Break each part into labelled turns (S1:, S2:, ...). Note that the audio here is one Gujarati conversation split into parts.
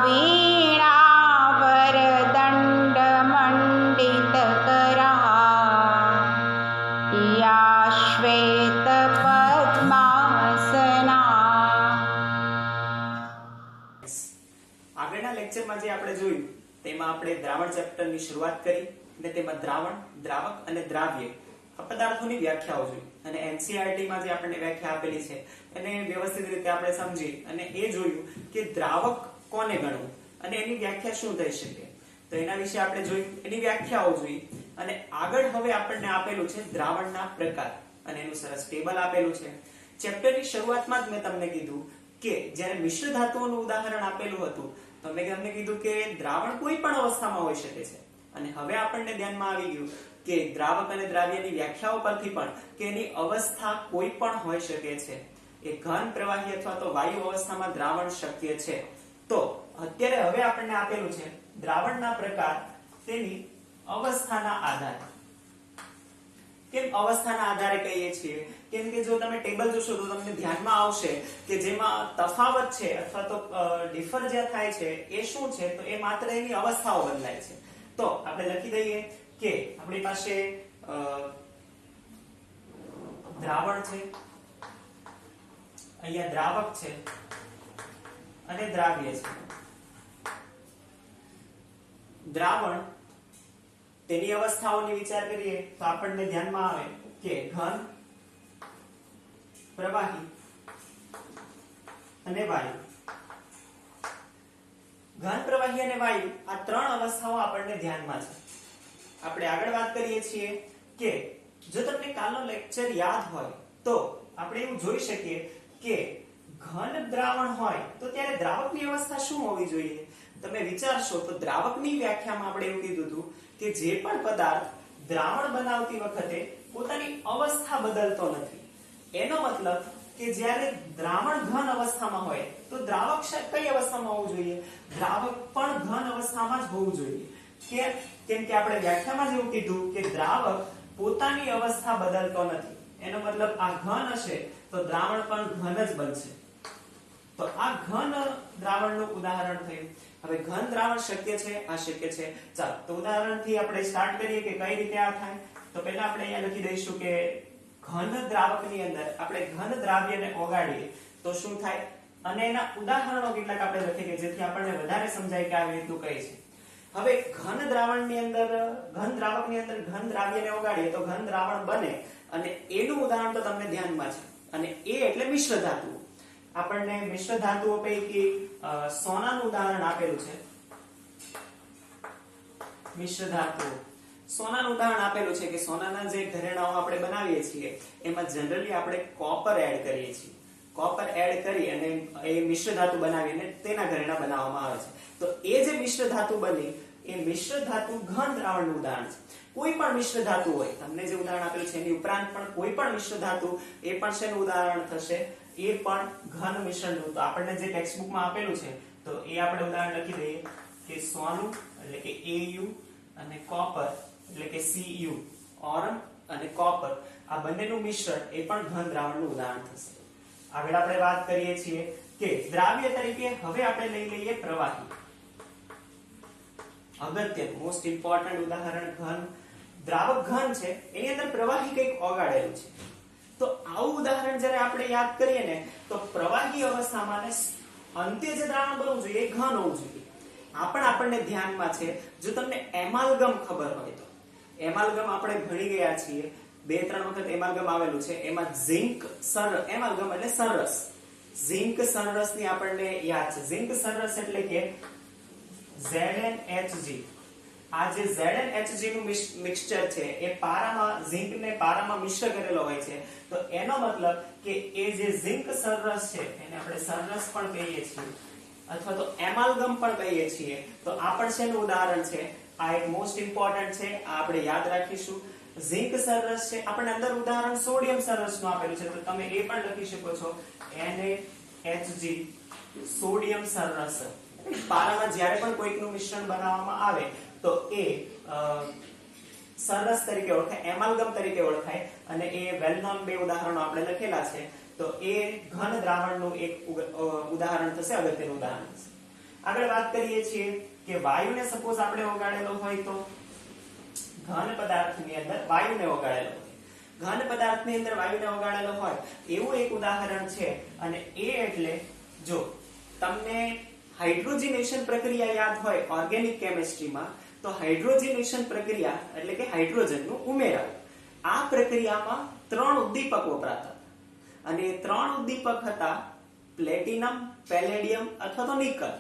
S1: वीणावरदण्डमण्डितकरा या श्वेतपद्मासना।
S2: આગળના લેક્ચરમાં જે આપણે જોયું તેમાં આપણે દ્રાવણ ચેપ્ટરની શરૂઆત કરી અને તેમાં દ્રાવણ, દ્રાવક અને દ્રાવ્ય આ પદાર્થોની વ્યાખ્યાઓ જોઈ અને એનસીઈઆરટી માં જે આપણને વ્યાખ્યા આપેલી છે એને વ્યવસ્થિત રીતે આપણે સમજી અને એ જોયું કે દ્રાવક કોને ગણવું અને એની વ્યાખ્યા શું થઈ શકે, તો એના વિશે આપણે જોયું, એની વ્યાખ્યાઓ જોઈ અને આગળ હવે આપણને આપેલું છે દ્રાવણના પ્રકાર અને એનું સરસ ટેબલ આપેલું છે. ચેપ્ટરની શરૂઆતમાં જ મેં તમને કીધું કે જ્યારે મિશ્ર ધાતુઓનું ઉદાહરણ આપેલું હતું તો મેં તમને કીધું કે દ્રાવણ કોઈ પણ અવસ્થામાં હોઈ શકે છે અને હવે આપણને ધ્યાનમાં આવી ગયું કે દ્રાવક અને દ્રાવ્યની વ્યાખ્યાઓ પરથી પણ કે એની અવસ્થા કોઈ પણ હોઈ શકે છે. એ ઘન, પ્રવાહી અથવા તો વાયુ અવસ્થામાં દ્રાવણ શક્ય છે. તો અત્યારે હવે આપણને આપેલું છે દ્રાવણના પ્રકાર તેની અવસ્થાના આધારે. કેમ અવસ્થાના આધારે કહીએ છીએ? કેમ કે જો તમે ટેબલ જોશો તો તમને ધ્યાનમાં આવશે કે જેમાં તફાવત છે અથવા તો ડિફર જે થાય છે એ શું છે, તો એ માત્ર એની અવસ્થાઓ બદલાય છે. તો આપણે લખી દઈએ કે આપણી પાસે દ્રાવણ છે, અહીંયા દ્રાવક છે અને દ્રાવ્ય છે. દ્રાવણ તેની અવસ્થાઓની વિચાર કરીએ તો આપણને ધ્યાનમાં આવે કે ઘન, પ્રવાહી અને વાયુ. ઘન, પ્રવાહી અને વાયુ આ ત્રણ અવસ્થાઓ આપણને ધ્યાનમાં છે. આપણે આગળ વાત કરીએ છીએ કે જો તમને કાલનો લેક્ચર યાદ હોય તો આપણે એવું જોઈ શકીએ કે ઘન દ્રાવણ હોય તો ત્યારે દ્રાવકની અવસ્થા શું હોવી જોઈએ? તમે વિચારશો તો દ્રાવકની વ્યાખ્યામાં આપણે એવું કીધું હતું કે જે પણ પદાર્થ દ્રાવણ બનાવતી વખતે પોતાની અવસ્થા બદલતો નથી. એનો મતલબ કે જ્યારે દ્રાવણ ઘન અવસ્થામાં હોય તો દ્રાવક કઈ અવસ્થામાં હોવું જોઈએ? દ્રાવક પણ ઘન અવસ્થામાં જ હોવું જોઈએ. કેમ કે આપણે વ્યાખ્યામાં જ એવું કીધું કે દ્રાવક પોતાની અવસ્થા બદલતો નથી. એનો મતલબ આ ઘન હશે તો દ્રાવણ પણ ઘન જ બનશે. તો આ ઘન દ્રાવણનું ઉદાહરણ થયું. હવે ઘન દ્રાવણ શક્ય છે, આ શક્ય છે. ચાલો તો ઉદાહરણથી આપણે સ્ટાર્ટ કરીએ કે કઈ રીતે આ થાય. તો પહેલા આપણે અહીંયા લખી દઈશું કે ઘન દ્રાવકની અંદર આપણે ઘન દ્રાવ્યને ઓગાળીએ તો શું થાય અને એના ઉદાહરણો કેટલાક આપણે લખીએ કે જેથી આપણને વધારે સમજાય કે આવી રીતનું કઈ છે. હવે ઘન દ્રાવકની અંદર ઘન દ્રાવ્યને ઓગાળીએ તો ઘન દ્રાવણ બને અને એનું ઉદાહરણ તો તમને ધ્યાનમાં છે અને એ એટલે મિશ્ર ધાતુ. આપણને મિશ્ર ધાતુઓ પૈકી સોનાનું ઉદાહરણ આપેલું છે. મિશ્ર ધાતુઓ સોનાનું ઉદાહરણ આપેલું છે કે સોનાના જે ઘરેણાઓ આપણે બનાવીએ છીએ એમાં જનરલી આપણે કોપર એડ કરીએ છીએ. કોપર એડ કરી અને એ મિશ્ર ધાતુ બનાવીને તેના ઘરેણા બનાવવામાં આવે છે. તો એ જે મિશ્ર ધાતુ બની એ મિશ્ર ધાતુ ઘન દ્રાવણનું ઉદાહરણ છે. કોઈ પણ મિશ્ર ધાતુ હોય, તમને જે ઉદાહરણ આપેલું છે એની ઉપરાંત પણ કોઈ પણ મિશ્ર ધાતુ એ પણ શેનું ઉદાહરણ થશે? એ પણ ઘન મિશ્રણનું. તો આપણને જે ટેક્સ્ટ બુકમાં આપેલું છે તો એ આપણે ઉદાહરણ લખી દઈએ કે સોનું એટલે કે Au અને કોપર એટલે કે Cu, ઓરમ અને કોપર આ બંનેનું મિશ્રણ એ પણ ઘન દ્રાવણનું ઉદાહરણ થશે. આગળ આપણે વાત કરીએ છીએ કે દ્રાવ્ય તરીકે હવે આપણે લઈ લઈએ પ્રવાહી. અગત્યનું મોસ્ટ ઇમ્પોર્ટન્ટ ઉદાહરણ ઘન. દ્રાવક ઘન છે, એની અંદર પ્રવાહી કંઈક ઓગાળેલું છે. તો આવું ઉદાહરણ જ્યારે આપણે યાદ કરીએ ને તો પ્રવાહી અવસ્થામાં અંતે જે દ્રાવણ બનવું જોઈએ એ ઘન હોવું જોઈએ. આ પણ આપણને ધ્યાનમાં છે. જો તમને એમાલ્ગમ ખબર હોય તો એમાલ્ગમ આપણે ભણી ગયા છીએ, 2-3 વખત એમાલ્ગમ આવેલું છે. એમાં ઝિંક એમાલ્ગમ એટલે સરરસ, ઝિંક સરરસની આપણને યાદ છે. ઝિંક સરરસ એટલે કે ZnHg. આ જે ZnHg નું મિક્સચર છે એ પારામાં ઝિંકને પારામાં મિશ્ર કરેલો હોય છે. તો એનો મતલબ કે એ જે ઝિંક સરરસ છે એને આપણે સરરસ પણ કહીએ છીએ અથવા તો એમાલ્ગમ પણ કહીએ છીએ. તો આ પણ શેનું ઉદાહરણ છે? આ એક મોસ્ટ ઇમ્પોર્ટન્ટ છે, આ આપણે યાદ રાખીશું. ઝિંક સરરસ છે. આપણને અંદર ઉદાહરણ સોડિયમ સરરસનું આપેલું છે તો તમે એ પણ લખી શકો છો NaHg, સોડિયમ સરરસ. પારામાં જ્યારે પણ કોઈકનું મિશ્રણ બનાવવામાં આવે તો એ સરરસ તરીકે ઓળખાય, એમાલ્ગમ તરીકે ઓળખાય અને એ વેલ નોન 2 ઉદાહરણો આપણે લખેલા છે. તો એ ઘન દ્રાવણનું એક ઉદાહરણ થશે, અગત્યનું ઉદાહરણ થશે. આગળ વાત કરીએ છીએ કે વાયુને સપોઝ આપણે ઓગાળેલો હોય તો ઘન પદાર્થની અંદર વાયુને ઓગાળેલો હોય, ઘન પદાર્થની અંદર વાયુને ઓગાળેલો હોય એવું એક ઉદાહરણ છે. અને એ એટલે જો તમને હાઇડ્રોજનેશન પ્રક્રિયા યાદ હોય ઓર્ગેનિક કેમિસ્ટ્રીમાં, તો હાઇડ્રોજનેશન પ્રક્રિયા એટલે કે હાઇડ્રોજનનું ઉમેરાવું, આ પ્રક્રિયામાં 3 ઉદ્દીપક વપરાતા અને 3 ઉદ્દીપક હતા પ્લેટિનમ, પેલેડિયમ અથવા તો નિકલ.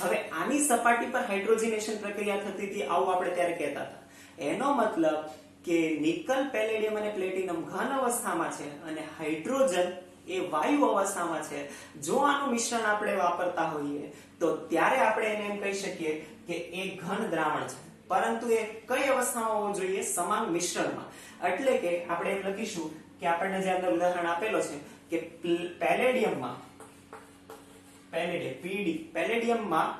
S2: હવે આની સપાટી પર હાઇડ્રોજનેશન પ્રક્રિયા થતી હતી આવું આપણે ત્યારે કહેતા હતા. એનો મતલબ કે નિકલ, પેલેડિયમ અને પ્લેટિનમ ઘન અવસ્થામાં છે અને હાઇડ્રોજન એ વાયુ અવસ્થામાં છે. જો આનું મિશ્રણ આપણે વાપરતા હોઈએ તો ત્યારે આપણે એને એમ કહી શકીએ કે એ ઘન દ્રાવણ છે, પરંતુ એ કઈ અવસ્થામાં હોવું જોઈએ? સમાન મિશ્રણમાં. એટલે કે આપણે એમ લખીશું કે આપણને જે અંદર ઉદાહરણ આપેલો છે કે પેલેડિયમમાં પેલેડિયમમાં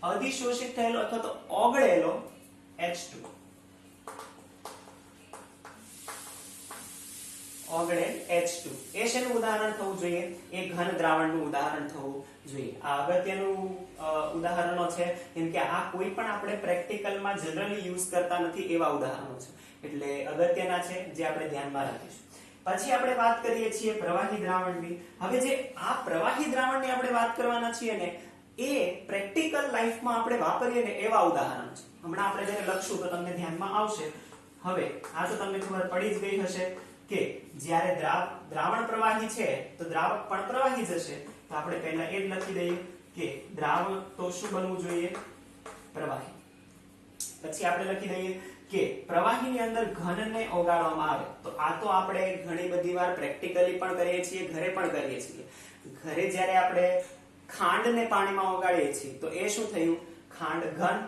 S2: અધિશોષિત થયેલો અથવા તો ઓગળેલો H2, ઓગળેલ H2 એ શેનું ઉદાહરણ થવું જોઈએ? એ ઘન દ્રાવણનું ઉદાહરણ થવું જોઈએ. આ અગત્યનું ઉદાહરણો છે, કેમ કે આ કોઈ પણ આપણે પ્રેક્ટિકલમાં જનરલી યુઝ કરતા નથી એવા ઉદાહરણો છે, એટલે અગત્યના છે જે આપણે ધ્યાનમાં રાખીશું. પછી આપણે વાત કરીએ છીએ પ્રવાહી દ્રાવણની. હવે જે આ પ્રવાહી દ્રાવણની આપણે વાત કરવાના છીએ ને એ પ્રેક્ટિકલ લાઈફમાં આપણે વાપરીએ ને એવા ઉદાહરણ છે. હમણાં આપણે જ્યારે લખશું તો તમને ધ્યાનમાં આવશે. હવે આ તો તમને ખબર પડી જ ગઈ હશે કે જ્યારે દ્રાવણ પ્રવાહી છે તો દ્રાવક પણ પ્રવાહી જ હશે. તો આપણે પહેલા એ જ લખી દઈએ કે દ્રાવક તો શું બનવું જોઈએ? પ્રવાહી. પછી આપણે લખી દઈએ કે પ્રવાહીની અંદર ઘનને ઓગાળવામાં આવે. તો આ તો આપણે ઘણી બધી વાર પ્રેક્ટિકલી પણ કરીએ છીએ, ઘરે પણ કરીએ છીએ. ઘરે જ્યારે આપણે ખાંડને પાણીમાં ઓગાળીએ છીએ તો એ શું થયું? ખાંડ ઘન,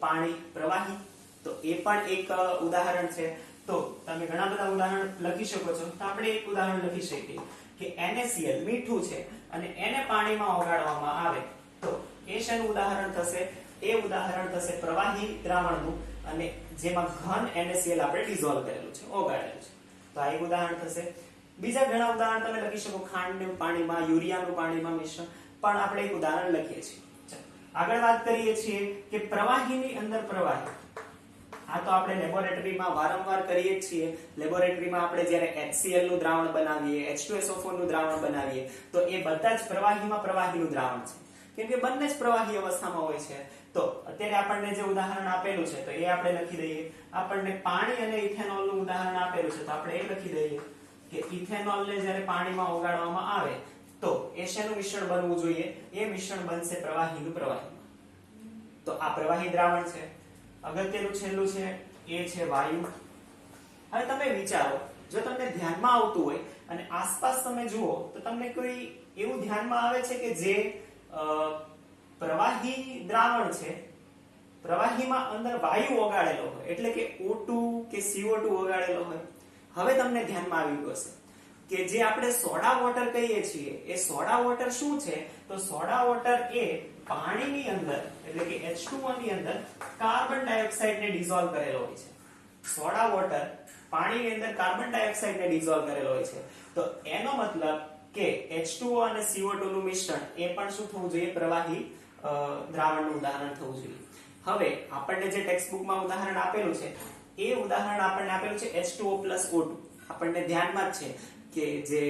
S2: પાણી પ્રવાહી. તો એ પણ એક ઉદાહરણ છે. તો તમે ઘણા બધા ઉદાહરણ લખી શકો છો. તો આપણે એક ઉદાહરણ લખી શકીએ કે NaCl મીઠું છે અને એને પાણીમાં ઓગાળવામાં આવે તો એ શેનું ઉદાહરણ થશે? એ ઉદાહરણ થશે પ્રવાહી દ્રાવણનું, અને જેમાં ઘન NaCl આપણે ડિઝોલ્વ કરેલું છે, ઓગાળેલું છે. તો આ એક ઉદાહરણ થશે. બીજા ઘણા ઉદાહરણ તમે લખી શકો. ખાંડનું પાણીમાં, યુરિયાનું પાણીમાં મિશ્રણ, પણ આપણે એક ઉદાહરણ લખીએ છીએ. આગળ વાત કરીએ છીએ કે પ્રવાહીની અંદર પ્રવાહી. આ તો આપણે લેબોરેટરીમાં વારંવાર કરીએ છીએ. લેબોરેટરીમાં આપણે જ્યારે HCl નું દ્રાવણ બનાવીએ, H2SO4 નું દ્રાવણ બનાવીએ તો એ બધા જ પ્રવાહીમાં પ્રવાહીનું દ્રાવણ છે, કેમ કે બંને જ પ્રવાહી અવસ્થામાં હોય છે. તો અત્યારે આપણને જે ઉદાહરણ આપેલું છે તો એ આપણે લખી દઈએ. આપણને પાણી અને ઇથેનોલ નું ઉદાહરણ આપેલું છે તો આપણે એ લખી દઈએ કે ઇથેનોલને જ્યારે પાણીમાં ઓગાળવામાં આવે તો એ શેનું મિશ્રણ બનવું જોઈએ? એ મિશ્રણ બનશે પ્રવાહીનું પ્રવાહીમાં. તો આ પ્રવાહી દ્રાવણ છે. અગત્યનું છેલ્લું છે એ છે વાયુ. હવે તમે વિચારો, જો તમને ધ્યાનમાં આવતું હોય અને આસપાસ તમે જુઓ તો તમને કોઈ એવું ધ્યાનમાં આવે છે કે જે પ્રવાહી દ્રાવણ છે, પ્રવાહીમાં અંદર વાયુ ઓગાળેલો હોય, એટલે કે O2 કે CO2 ઓગાળેલો હોય. હવે તમને ધ્યાનમાં આવી ગયું હશે કે જે આપણે સોડા વોટર કહીએ છીએ એ સોડા વોટર શું છે? તો સોડા વોટર એ પાણીની અંદર એટલે કે H2O ની અંદર કાર્બન ડાયોક્સાઇડને ડિઝોલ્વ કરેલો હોય છે. સોડા વોટર પાણીની અંદર કાર્બન ડાયોક્સાઇડને ડિઝોલ્વ કરેલો હોય છે. તો એનો મતલબ કે H2O અને CO2 નું મિશ્રણ એ પણ શું થવું જોઈએ? પ્રવાહી દ્રાવણનું ઉદાહરણ થવું જોઈએ. હવે આપણને જે ટેક્સ્ટબુકમાં ઉદાહરણ આપેલું છે એ ઉદાહરણ આપણને આપેલું છે H2O + O2. આપણને ધ્યાનમાં જ છે કે જે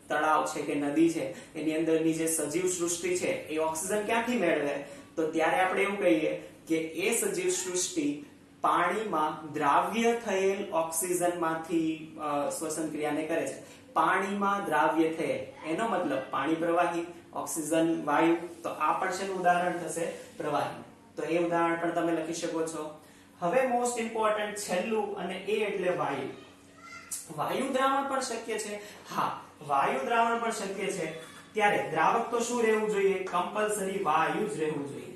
S2: તળાવ છે કે નદી છે એની અંદરની જે સજીવ સૃષ્ટિ છે એ ઓક્સિજન ક્યાંથી મેળવે? તો ત્યારે આપણે એવું કહીએ કે એ સજીવ સૃષ્ટિ પાણીમાં દ્રાવ્ય થયેલ ઓક્સિજનમાંથી શ્વસન ક્રિયાને કરે છે. પાણીમાં દ્રાવ્ય થયેલ, એનો મતલબ પાણી પ્રવાહી, ઓક્સિજન વાયુ. તો આ પણ શેનું ઉદાહરણ થશે? પ્રવાહી. તો એ ઉદાહરણ પણ તમે લખી શકો છો. હવે મોસ્ટ ઇમ્પોર્ટન્ટ છેલ્લું, અને એ એટલે વાયુ. વાયુ દ્રાવણ પણ શક્ય છે. હા, વાયુ દ્રાવણ પણ શક્ય છે. ત્યારે દ્રાવક તો શું રહેવું જોઈએ? કમ્પલસરી વાયુ જ રહેવું જોઈએ.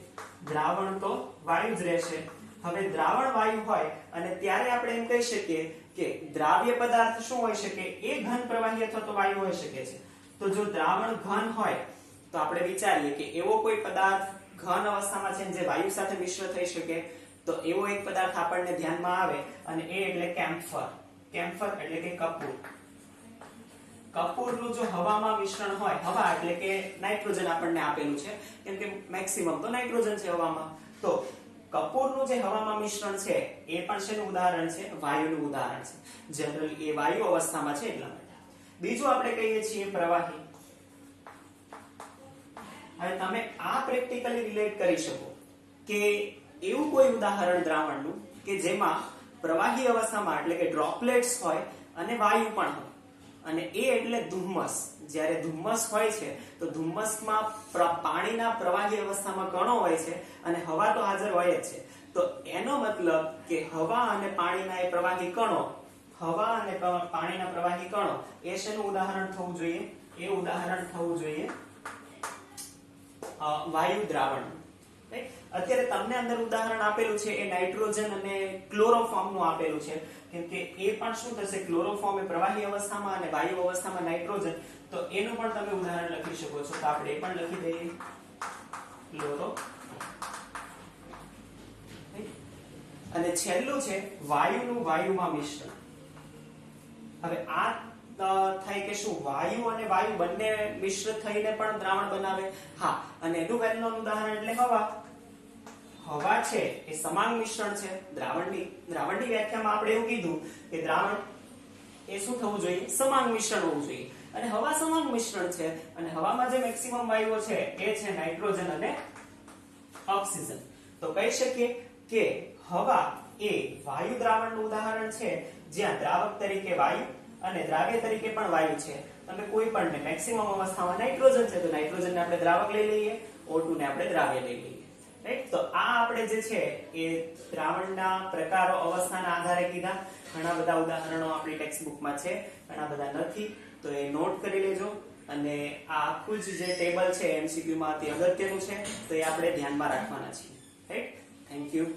S2: દ્રાવણ તો વાયુ જ રહેશે. હવે દ્રાવણ વાયુ હોય અને ત્યારે આપણે એમ કહી શકીએ કે દ્રાવ્ય પદાર્થ શું હોઈ શકે? એ ઘન પ્રવાહી અથવા તો વાયુ હોઈ શકે છે. તો જો દ્રાવણ ઘન હોય તો આપણે વિચારીએ કે એવો કોઈ પદાર્થ ઘન અવસ્થામાં છે જે વાયુ સાથે મિશ્ર થઈ શકે. તો એવો એક પદાર્થ આપણને ધ્યાનમાં આવે અને એ એટલે કેમ્ફર. કેમ્ફર એટલે કે કપૂર. કપૂરનું જો હવામાં મિશ્રણ હોય, હવા એટલે કે નાઇટ્રોજન આપણને આપેલું છે, કેમ કે મેક્સિમમ તો નાઇટ્રોજન છે હવામાં, તો કપૂરનું જે હવામાં મિશ્રણ છે એ પણ શેનું ઉદાહરણ છે? વાયુનું ઉદાહરણ છે. જનરલી એ વાયુ અવસ્થામાં છે એટલા માટે. બીજું આપણે કહીએ છીએ પ્રવાહી. હવે તમે આ પ્રેક્ટિકલી રિલેટ કરી શકો કે એવું કોઈ ઉદાહરણ દ્રાવણનું કે જેમાં પ્રવાહી અવસ્થામાં એટલે કે ડ્રોપલેટ્સ હોય અને વાયુ પણ હોય, અને એ એટલે ધુમ્મસ. જ્યારે ધુમ્મસ હોય છે તો ધુમ્મસમાં પાણીના પ્રવાહી અવસ્થામાં કણો હોય છે અને હવા તો હાજર હોય જ છે. તો એનો મતલબ કે હવા અને પાણીના એ પ્રવાહી કણો, હવા અને પાણીના પ્રવાહી કણો એ શેનું ઉદાહરણ થવું જોઈએ? એ ઉદાહરણ થવું જોઈએ વાયુ દ્રાવણ. અત્યારે તમને અંદર ઉદાહરણ આપેલું છે એ નાઇટ્રોજન અને ક્લોરોફોર્મ નું આપેલું છે, કેમ કે એ પણ શું થશે? ક્લોરોફોર્મ એ પ્રવાહી અવસ્થામાં અને વાયુ અવસ્થામાં નાઇટ્રોજન, તો એનું પણ તમે ઉદાહરણ લખી શકો છો. તો આપણે એ પણ લખી દઈએ ક્લોરો. અને છેલ્લું છે વાયુનું વાયુમાં મિશ્રણ. હવે આ થાય કે શું વાયુ અને વાયુ બંને મિશ્ર થઈને પણ દ્રાવણ બનાવે? હા. અને એનું વેલ નોન ઉદાહરણ એટલે હવા. હવા છે એ સમાંગ મિશ્રણ છે. દ્રાવણની વ્યાખ્યામાં આપણે એવું કીધું કે દ્રાવણ એ શું થવું જોઈએ? સમાંગ મિશ્રણ હોવું જોઈએ. અને હવા સમાંગ મિશ્રણ છે, અને હવામાં જે મેક્સિમમ વાયુઓ છે એ છે નાઇટ્રોજન અને ઓક્સિજન. તો કહી શકીએ કે હવા એ વાયુ દ્રાવણનું ઉદાહરણ છે, જ્યાં દ્રાવક તરીકે વાયુ અને દ્રાવ્ય તરીકે પણ વાયુ છે. તમે કોઈ પણ ને મેક્સિમમ અવસ્થામાં નાઇટ્રોજન છે તો નાઇટ્રોજનને આપણે દ્રાવક લઈ લઈએ, O2 ને આપણે દ્રાવ્ય લઈ લઈએ. રાઈટ? તો આ આપણે જે છે એ દ્રાવણના પ્રકારો અવસ્થાના આધારે કીધા. ઘણા બધા ઉદાહરણો આપણી ટેક્સ્ટ બુકમાં છે, ઘણા બધા નથી, તો એ નોટ કરી લેજો. અને આ આખું જ જે ટેબલ છે MCQ માં અતિ અગત્યનું છે, તો એ આપણે ધ્યાનમાં રાખવાના છીએ. રાઈટ? Thank you.